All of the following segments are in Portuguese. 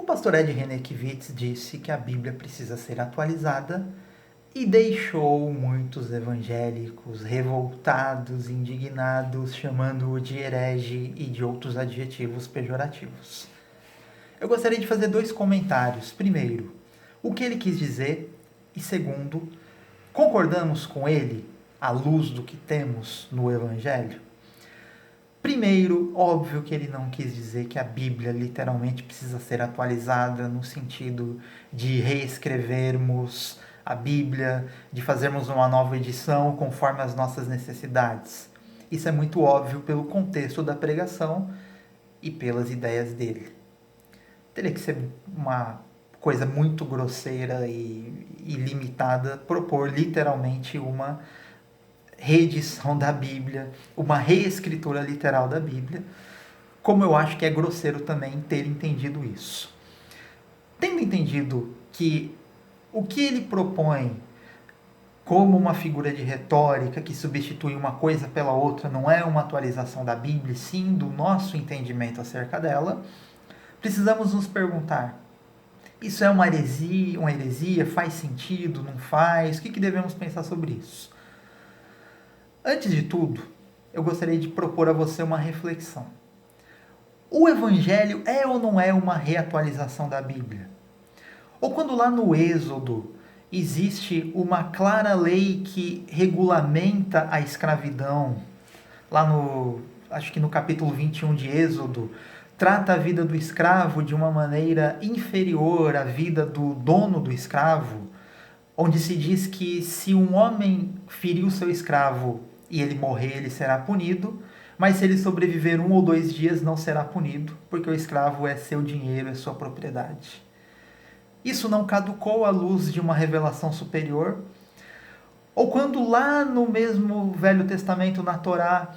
O pastor Ed Renekiewicz disse que a Bíblia precisa ser atualizada e deixou muitos evangélicos revoltados, indignados, chamando-o de herege e de outros adjetivos pejorativos. Eu gostaria de fazer 2 comentários. Primeiro, o que ele quis dizer, e segundo, concordamos com ele à luz do que temos no Evangelho? Primeiro, óbvio que ele não quis dizer que a Bíblia literalmente precisa ser atualizada no sentido de reescrevermos a Bíblia, de fazermos uma nova edição conforme as nossas necessidades. Isso é muito óbvio pelo contexto da pregação e pelas ideias dele. Teria que ser uma coisa muito grosseira e limitada propor literalmente uma reedição da Bíblia, uma reescritura literal da Bíblia, como eu acho que é grosseiro também ter entendido isso. Tendo entendido que o que ele propõe como uma figura de retórica que substitui uma coisa pela outra não é uma atualização da Bíblia, sim do nosso entendimento acerca dela, precisamos nos perguntar: isso é uma heresia? Faz sentido? Não faz? O que devemos pensar sobre isso? Antes de tudo, eu gostaria de propor a você uma reflexão. O Evangelho é ou não é uma reatualização da Bíblia? Ou quando lá no Êxodo existe uma clara lei que regulamenta a escravidão, lá acho que no capítulo 21 de Êxodo, trata a vida do escravo de uma maneira inferior à vida do dono do escravo, onde se diz que se um homem ferir o seu escravo e ele morrer, ele será punido, mas se ele sobreviver 1 ou 2 dias, não será punido, porque o escravo é seu dinheiro, é sua propriedade. Isso não caducou à luz de uma revelação superior? Ou quando lá no mesmo Velho Testamento, na Torá,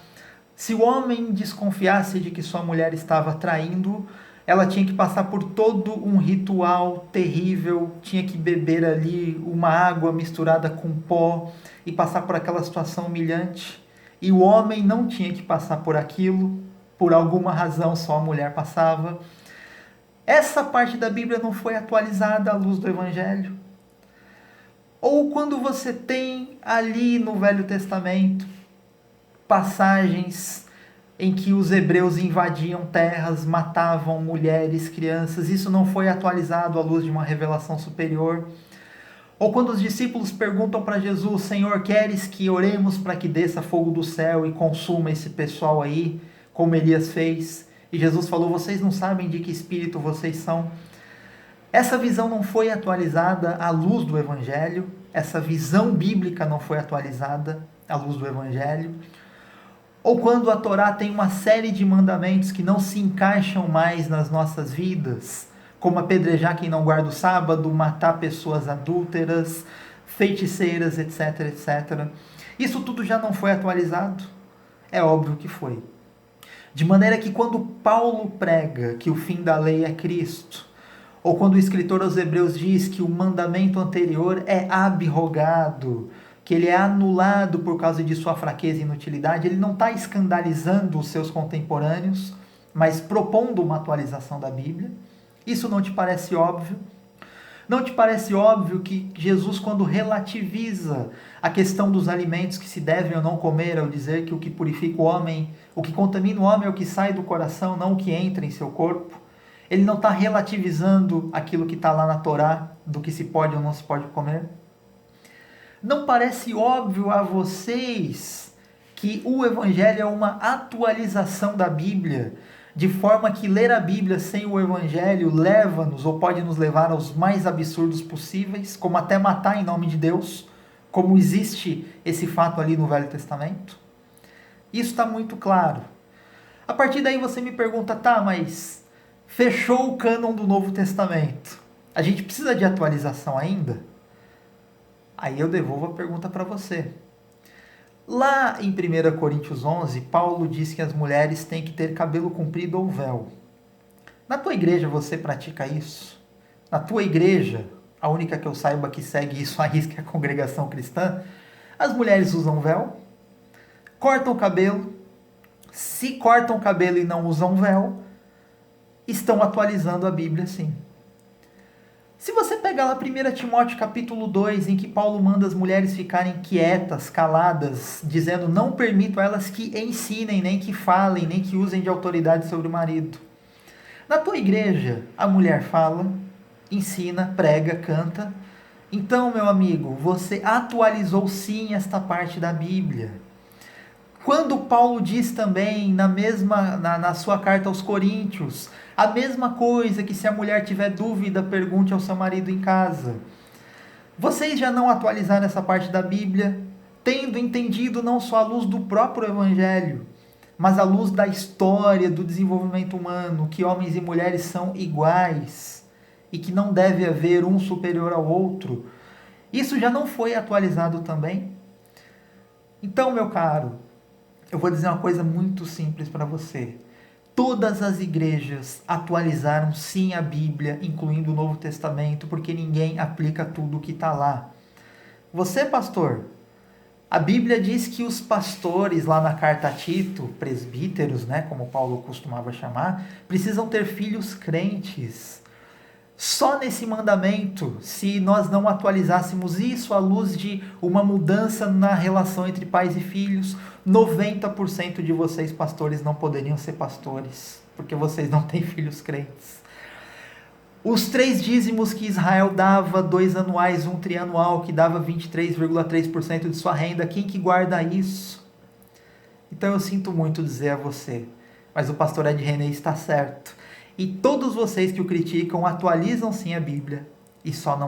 se o homem desconfiasse de que sua mulher estava traindo, ela tinha que passar por todo um ritual terrível, tinha que beber ali uma água misturada com pó e passar por aquela situação humilhante. E o homem não tinha que passar por aquilo, por alguma razão só a mulher passava. Essa parte da Bíblia não foi atualizada à luz do Evangelho? Ou quando você tem ali no Velho Testamento passagens em que os hebreus invadiam terras, matavam mulheres, crianças, isso não foi atualizado à luz de uma revelação superior? Ou quando os discípulos perguntam para Jesus: Senhor, queres que oremos para que desça fogo do céu e consuma esse pessoal aí, como Elias fez? E Jesus falou: vocês não sabem de que espírito vocês são? Essa visão não foi atualizada à luz do Evangelho, essa visão bíblica não foi atualizada à luz do Evangelho. Ou quando a Torá tem uma série de mandamentos que não se encaixam mais nas nossas vidas, como apedrejar quem não guarda o sábado, matar pessoas adúlteras, feiticeiras, etc, etc. Isso tudo já não foi atualizado? É óbvio que foi. De maneira que quando Paulo prega que o fim da lei é Cristo, ou quando o escritor aos Hebreus diz que o mandamento anterior é abrogado, que ele é anulado por causa de sua fraqueza e inutilidade, ele não está escandalizando os seus contemporâneos, mas propondo uma atualização da Bíblia. Isso não te parece óbvio? Não te parece óbvio que Jesus, quando relativiza a questão dos alimentos que se devem ou não comer, ao dizer que o que purifica o homem, o que contamina o homem é o que sai do coração, não o que entra em seu corpo? Ele não está relativizando aquilo que está lá na Torá, do que se pode ou não se pode comer? Não parece óbvio a vocês que o Evangelho é uma atualização da Bíblia, de forma que ler a Bíblia sem o Evangelho leva-nos ou pode nos levar aos mais absurdos possíveis, como até matar em nome de Deus, como existe esse fato ali no Velho Testamento? Isso está muito claro. A partir daí você me pergunta: tá, mas fechou o cânon do Novo Testamento, a gente precisa de atualização ainda? Aí eu devolvo a pergunta para você. Lá em 1 Coríntios 11, Paulo diz que as mulheres têm que ter cabelo comprido ou véu. Na tua igreja você pratica isso? Na tua igreja, a única que eu saiba que segue isso à risca é a congregação cristã, as mulheres usam véu? Cortam o cabelo? Se cortam o cabelo e não usam véu, estão atualizando a Bíblia sim. Se você pegar lá 1 Timóteo capítulo 2, em que Paulo manda as mulheres ficarem quietas, caladas, dizendo não permito a elas que ensinem, nem que falem, nem que usem de autoridade sobre o marido. Na tua igreja, a mulher fala, ensina, prega, canta. Então, meu amigo, você atualizou sim esta parte da Bíblia. Quando Paulo diz também na sua carta aos Coríntios, a mesma coisa, que se a mulher tiver dúvida, pergunte ao seu marido em casa. Vocês já não atualizaram essa parte da Bíblia, tendo entendido não só a luz do próprio Evangelho, mas a luz da história do desenvolvimento humano, que homens e mulheres são iguais e que não deve haver um superior ao outro. Isso já não foi atualizado também? Então, meu caro, eu vou dizer uma coisa muito simples para você. Todas as igrejas atualizaram sim a Bíblia, incluindo o Novo Testamento, porque ninguém aplica tudo o que está lá. Você, pastor, a Bíblia diz que os pastores, lá na carta a Tito, presbíteros, né, como Paulo costumava chamar, precisam ter filhos crentes. Só nesse mandamento, se nós não atualizássemos isso à luz de uma mudança na relação entre pais e filhos, 90% de vocês, pastores, não poderiam ser pastores, porque vocês não têm filhos crentes. Os 3 dízimos que Israel dava, 2 anuais, 1 trianual, que dava 23,3% de sua renda, quem que guarda isso? Então eu sinto muito dizer a você, mas o pastor Ed René está certo. E todos vocês que o criticam atualizam sim a Bíblia e só não